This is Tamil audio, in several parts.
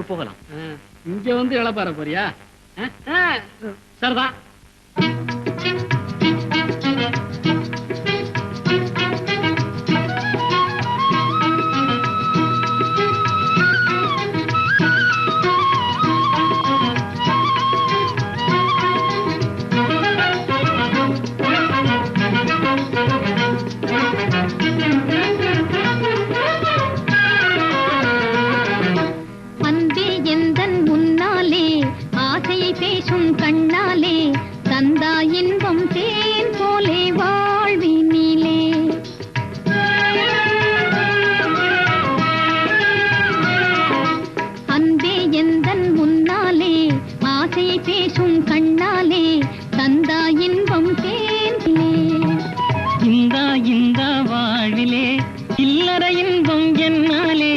போகலாம். இங்க வந்து இளப்பாற போறியா? சரிதான். பேசும் கண்ணாலே தந்தா இன்பம் தேன் போலே வாழ்வினிலே அன்பே எந்தன் முன்னாலே ஆசையை பேசும் கண்ணாலே தந்தா இன்பம் தேன் இந்தா இந்தா வாழ்விலே இல்லற இன்பம் என்னாலே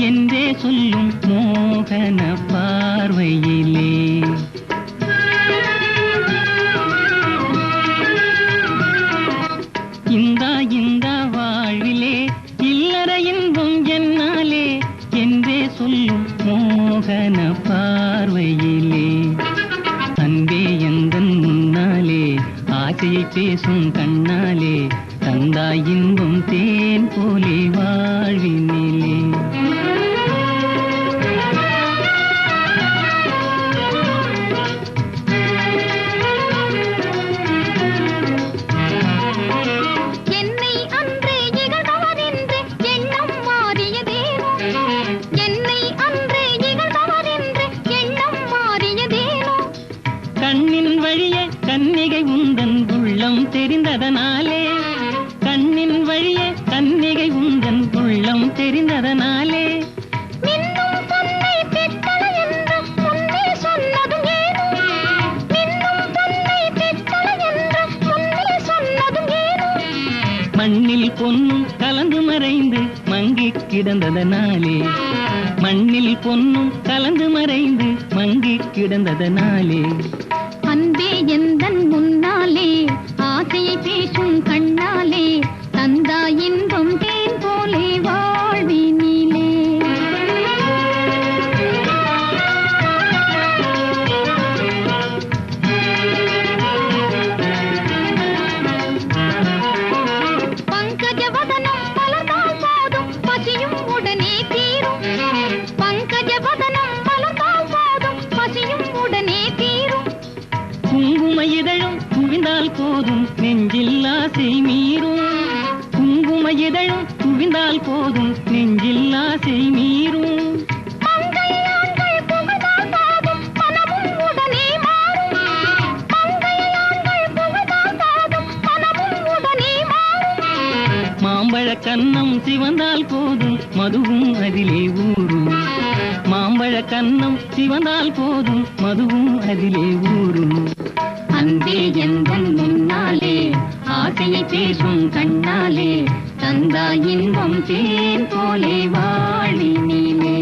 என்றே சொல்லும் மோகன பார்வையிலே இந்தா இந்தா வாழ்விலே இல்லற இன்பம் என்னாலே என்றே சொல்லும் மோகன பார்வையிலே அன்பே எந்தன் முன்னாலே ஆசையை பேசும் கண்ணாலே தந்தாய் இன்பம் தேன் போலே வாழ்வினிலே கண்ணின் வழிய கன்னிகை உந்தன் உள்ளம் தெரிந்ததனாலே கண்ணின் வழிய கன்னிகை உந்தன் உள்ளம் தெரிந்ததனாலே மண்ணில் பொன்னும் கலந்து மறைந்து மங்கி கிடந்ததனாலே மண்ணில் பொன்னும் கலந்து மறைந்து மங்கி கிடந்ததனாலே அன்பே எந்தன் முன்னாலே ஆசையை பேசும் கண்ணாலே தந்தா இன்பம் தேன் போலே வாழ்வினிலே பங்கஜவதனம் மலர்ந்தால் போதும் பசியும் உடனே தீரும் பங்கஜவதனம் மலர்ந்தால் போதும் பசியும் உடனே தீரும் குங்கும இதழும் குவிந்தால் போதும் நெஞ்சில் ஆசை மீறும் குங்கும இதழும் குவிந்தால் போதும் நெஞ்சில் ஆசை மீறும் மாம்பழ கன்னம் சிவந்தால் போதும் மதுவும் அதிலே ஊரும் மாம்பழ கன்னம் சிவந்தால் போதும் மதுவும் அதிலே ஊரும் அன்பே எந்தன் முன்னாலே ஆசையை பேசும் கண்ணாலே தந்தா இன்பம் தேன் போலே வாழினிலே